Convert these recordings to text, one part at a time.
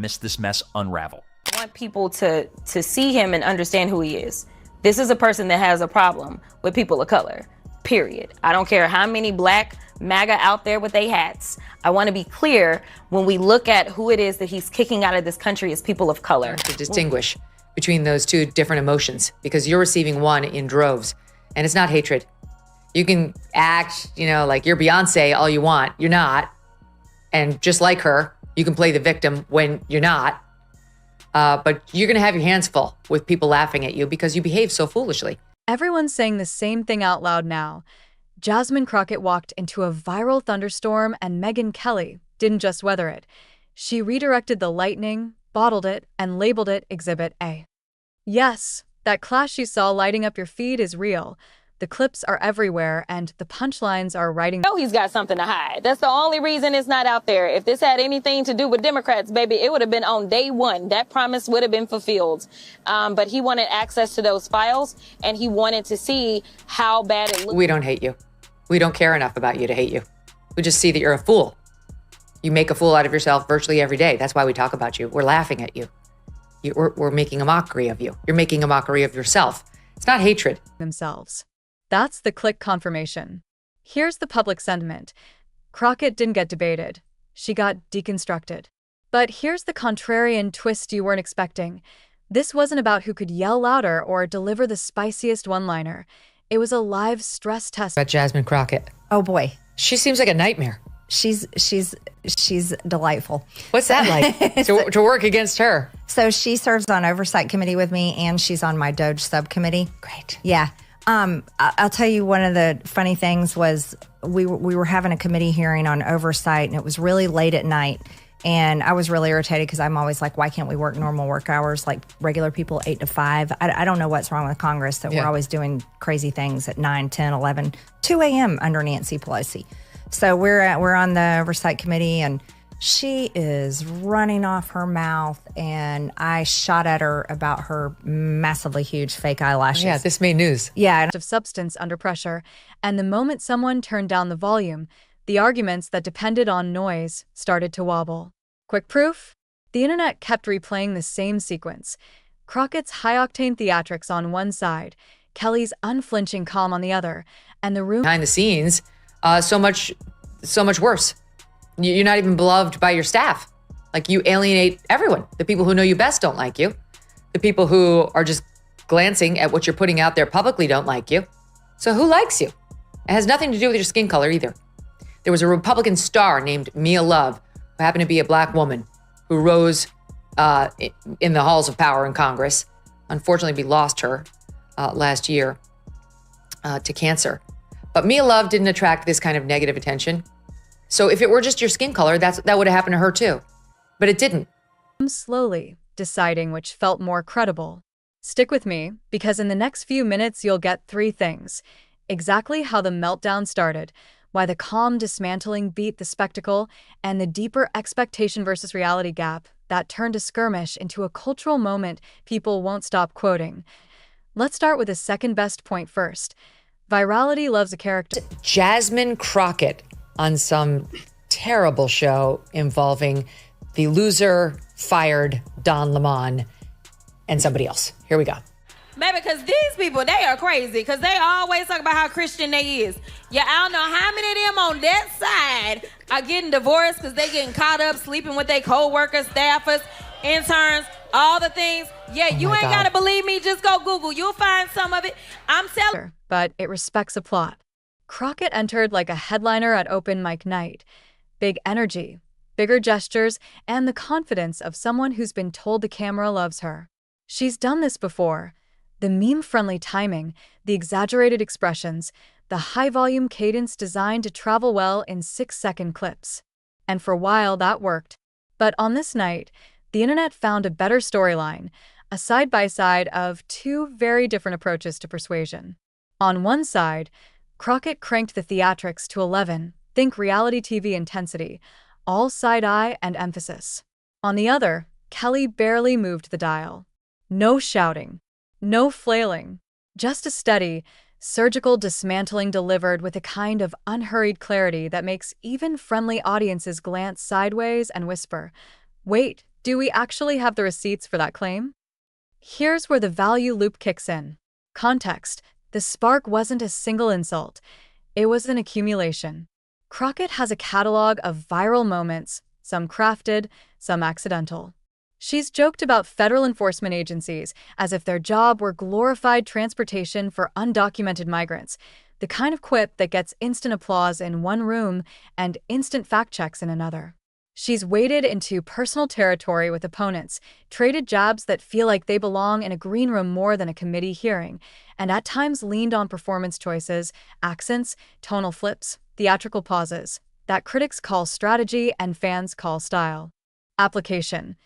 Miss this mess unravel. I want people to see him and understand who he is. This is a person that has a problem with people of color, period. I don't care how many black MAGA out there with their hats. I want to be clear when we look at who it is that he's kicking out of this country as people of color. To distinguish between those two different emotions, because you're receiving one in droves, and it's not hatred. You can act, like you're Beyonce all you want. You're not. And just like her, you can play the victim when you're not. But you're going to have your hands full with people laughing at you because you behave so foolishly. Everyone's saying the same thing out loud now. Jasmine Crockett walked into a viral thunderstorm, and Megyn Kelly didn't just weather it. She redirected the lightning, bottled it, and labeled it Exhibit A. Yes, that clash you saw lighting up your feed is real. The clips are everywhere, and the punchlines are writing. No, he's got something to hide. That's the only reason it's not out there. If this had anything to do with Democrats, baby, it would have been on day one. That promise would have been fulfilled. But he wanted access to those files, and he wanted to see how bad it looked. We don't hate you. We don't care enough about you to hate you. We just see that you're a fool. You make a fool out of yourself virtually every day. That's why we talk about you. We're laughing at you. We're making a mockery of you. You're making a mockery of yourself. It's not hatred. Themselves. That's the click confirmation. Here's the public sentiment. Crockett didn't get debated. She got deconstructed. But here's the contrarian twist you weren't expecting. This wasn't about who could yell louder or deliver the spiciest one-liner. It was a live stress test. About Jasmine Crockett. Oh boy. She seems like a nightmare. She's delightful. What's that like to work against her? So she serves on oversight committee with me, and she's on my Doge subcommittee. Great. Yeah. I'll tell you, one of the funny things was we were having a committee hearing on oversight, and it was really late at night. And I was really irritated because I'm always like, why can't we work normal work hours like regular people, 8 to 5? I don't know what's wrong with Congress that we're always doing crazy things at 9, 10, 11, 2 a.m. under Nancy Pelosi. So we're on the oversight committee, and she is running off her mouth, and I shot at her about her massively huge fake eyelashes. Yeah, this made news. Yeah. Of substance under pressure, and the moment someone turned down the volume, the arguments that depended on noise started to wobble. Quick proof? The internet kept replaying the same sequence. Crockett's high-octane theatrics on one side, Kelly's unflinching calm on the other, and the room behind the scenes, so much worse. You're not even beloved by your staff. Like, you alienate everyone. The people who know you best don't like you. The people who are just glancing at what you're putting out there publicly don't like you. So who likes you? It has nothing to do with your skin color either. There was a Republican star named Mia Love, who happened to be a black woman, who rose in the halls of power in Congress. Unfortunately, we lost her last year to cancer. But Mia Love didn't attract this kind of negative attention. So if it were just your skin color, that would have happened to her too. But it didn't. Slowly deciding which felt more credible. Stick with me, because in the next few minutes you'll get 3 things. Exactly how the meltdown started, why the calm dismantling beat the spectacle, and the deeper expectation versus reality gap that turned a skirmish into a cultural moment people won't stop quoting. Let's start with the second best point first. Virality loves a character. Jasmine Crockett on some terrible show involving the loser fired Don Lemon and somebody else. Here we go. Baby, because these people, they are crazy, because they always talk about how Christian they is. Yeah, I don't know how many of them on that side are getting divorced because they getting caught up sleeping with their co-workers, staffers, interns, all the things. Yeah, you ain't got to believe me. Just go Google. You'll find some of it. I'm telling. But it respects a plot. Crockett entered like a headliner at open mic night. Big energy, bigger gestures, and the confidence of someone who's been told the camera loves her. She's done this before. The meme-friendly timing, the exaggerated expressions, the high-volume cadence designed to travel well in 6-second clips. And for a while, that worked. But on this night, the internet found a better storyline, a side-by-side of 2 very different approaches to persuasion. On one side, Crockett cranked the theatrics to 11, think reality TV intensity, all side-eye and emphasis. On the other, Kelly barely moved the dial. No shouting, no flailing, just a steady, surgical dismantling delivered with a kind of unhurried clarity that makes even friendly audiences glance sideways and whisper, "Wait, Do we actually have the receipts for that claim? Here's where the value loop kicks in. Context. The spark wasn't a single insult. It was an accumulation. Crockett has a catalog of viral moments, some crafted, some accidental. She's joked about federal enforcement agencies as if their job were glorified transportation for undocumented migrants, the kind of quip that gets instant applause in one room and instant fact checks in another. She's waded into personal territory with opponents, traded jabs that feel like they belong in a green room more than a committee hearing, and at times leaned on performance choices, accents, tonal flips, theatrical pauses that critics call strategy and fans call style. Application.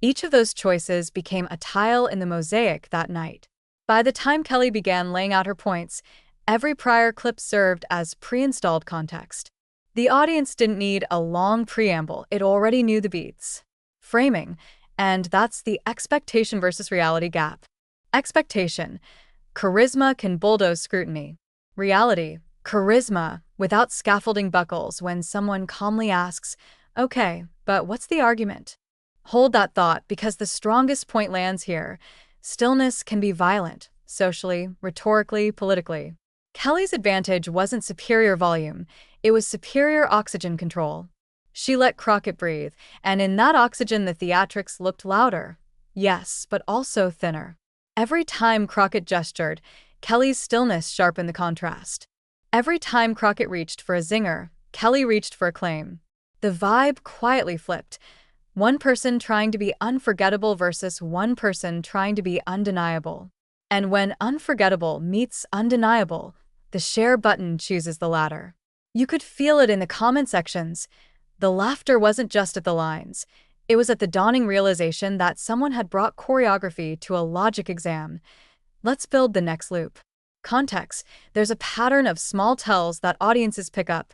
Each of those choices became a tile in the mosaic that night. By the time Kelly began laying out her points, every prior clip served as pre-installed context. The audience didn't need a long preamble, it already knew the beats. Framing, and that's the expectation versus reality gap. Expectation. Charisma can bulldoze scrutiny. Reality. Charisma without scaffolding buckles when someone calmly asks, "Okay, but what's the argument?" Hold that thought because the strongest point lands here. Stillness can be violent, socially, rhetorically, politically. Kelly's advantage wasn't superior volume, it was superior oxygen control. She let Crockett breathe, and in that oxygen the theatrics looked louder. Yes, but also thinner. Every time Crockett gestured, Kelly's stillness sharpened the contrast. Every time Crockett reached for a zinger, Kelly reached for a claim. The vibe quietly flipped. One person trying to be unforgettable versus one person trying to be undeniable. And when unforgettable meets undeniable, the share button chooses the latter. You could feel it in the comment sections. The laughter wasn't just at the lines. It was at the dawning realization that someone had brought choreography to a logic exam. Let's build the next loop. Context. There's a pattern of small tells that audiences pick up,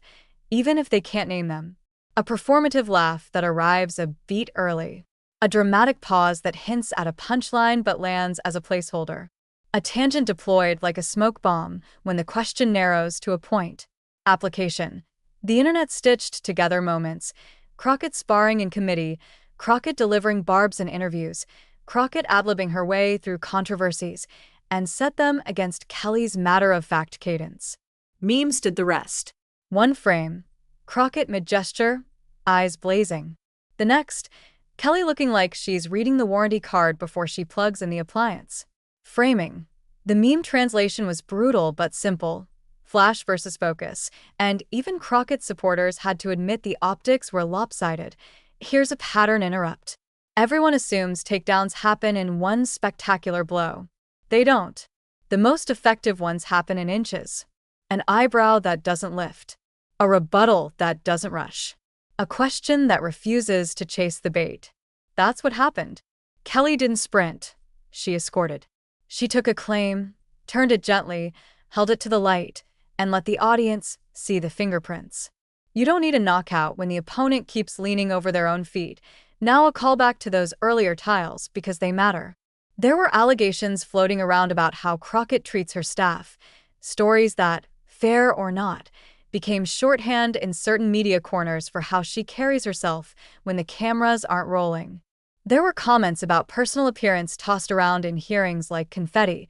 even if they can't name them. A performative laugh that arrives a beat early. A dramatic pause that hints at a punchline but lands as a placeholder. A tangent deployed like a smoke bomb when the question narrows to a point. Application. The internet stitched together moments. Crockett sparring in committee, Crockett delivering barbs in interviews, Crockett ad-libbing her way through controversies, and set them against Kelly's matter-of-fact cadence. Memes did the rest. One frame, Crockett mid-gesture, eyes blazing. The next, Kelly looking like she's reading the warranty card before she plugs in the appliance. Framing. The meme translation was brutal but simple. Flash versus focus, and even Crockett's supporters had to admit the optics were lopsided. Here's a pattern interrupt. Everyone assumes takedowns happen in one spectacular blow. They don't. The most effective ones happen in inches. An eyebrow that doesn't lift. A rebuttal that doesn't rush. A question that refuses to chase the bait. That's what happened. Kelly didn't sprint. She escorted. She took a claim, turned it gently, held it to the light, and let the audience see the fingerprints. You don't need a knockout when the opponent keeps leaning over their own feet. Now a callback to those earlier tiles because they matter. There were allegations floating around about how Crockett treats her staff. Stories that, fair or not, became shorthand in certain media corners for how she carries herself when the cameras aren't rolling. There were comments about personal appearance tossed around in hearings like confetti,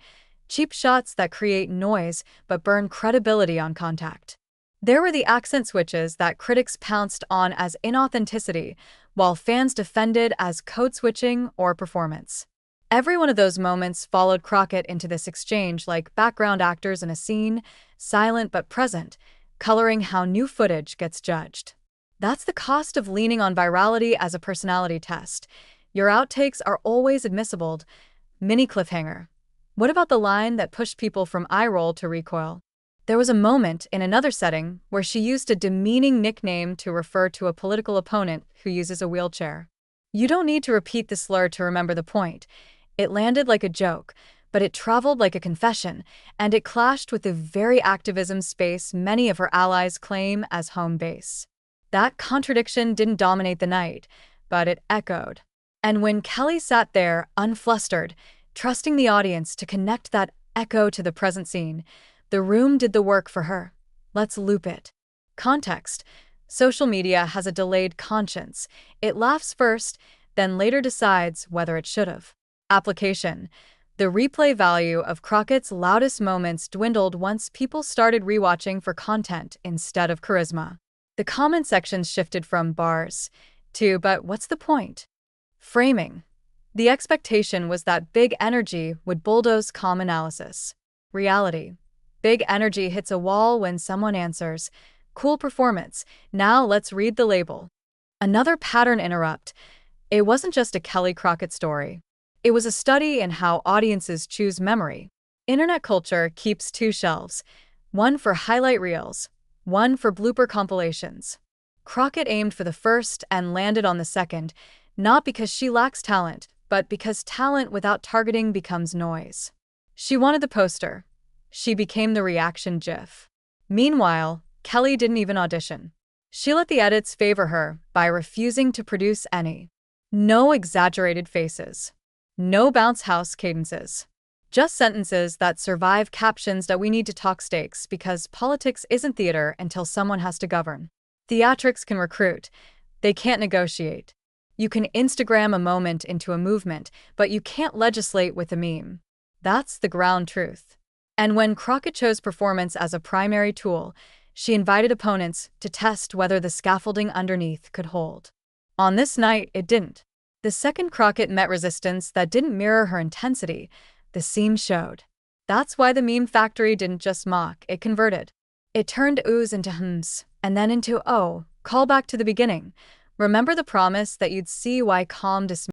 cheap shots that create noise but burn credibility on contact. There were the accent switches that critics pounced on as inauthenticity, while fans defended as code switching or performance. Every one of those moments followed Crockett into this exchange like background actors in a scene, silent but present, coloring how new footage gets judged. That's the cost of leaning on virality as a personality test. Your outtakes are always admissible. Mini cliffhanger. What about the line that pushed people from eye roll to recoil? There was a moment in another setting where she used a demeaning nickname to refer to a political opponent who uses a wheelchair. You don't need to repeat the slur to remember the point. It landed like a joke, but it traveled like a confession, and it clashed with the very activism space many of her allies claim as home base. That contradiction didn't dominate the night, but it echoed. And when Kelly sat there, unflustered, trusting the audience to connect that echo to the present scene, the room did the work for her. Let's loop it. Context. Social media has a delayed conscience. It laughs first, then later decides whether it should have. Application. The replay value of Crockett's loudest moments dwindled once people started rewatching for content instead of charisma. The comment sections shifted from bars to, but what's the point? Framing. The expectation was that big energy would bulldoze calm analysis. Reality. Big energy hits a wall when someone answers, cool performance, now let's read the label. Another pattern interrupt. It wasn't just a Kelly Crockett story. It was a study in how audiences choose memory. Internet culture keeps two shelves, one for highlight reels, one for blooper compilations. Crockett aimed for the first and landed on the second, not because she lacks talent, but because talent without targeting becomes noise. She wanted the poster. She became the reaction GIF. Meanwhile, Kelly didn't even audition. She let the edits favor her by refusing to produce any. No exaggerated faces. No bounce house cadences. Just sentences that survive captions that we need to talk stakes because politics isn't theater until someone has to govern. Theatrics can recruit. They can't negotiate. You can Instagram a moment into a movement, but you can't legislate with a meme. That's the ground truth. And when Crockett chose performance as a primary tool, she invited opponents to test whether the scaffolding underneath could hold. On this night, it didn't. The second Crockett met resistance that didn't mirror her intensity, the seam showed. That's why the meme factory didn't just mock, it converted. It turned oohs into hms, and then into, oh, call back to the beginning. Remember the promise that you'd see why calm dismantles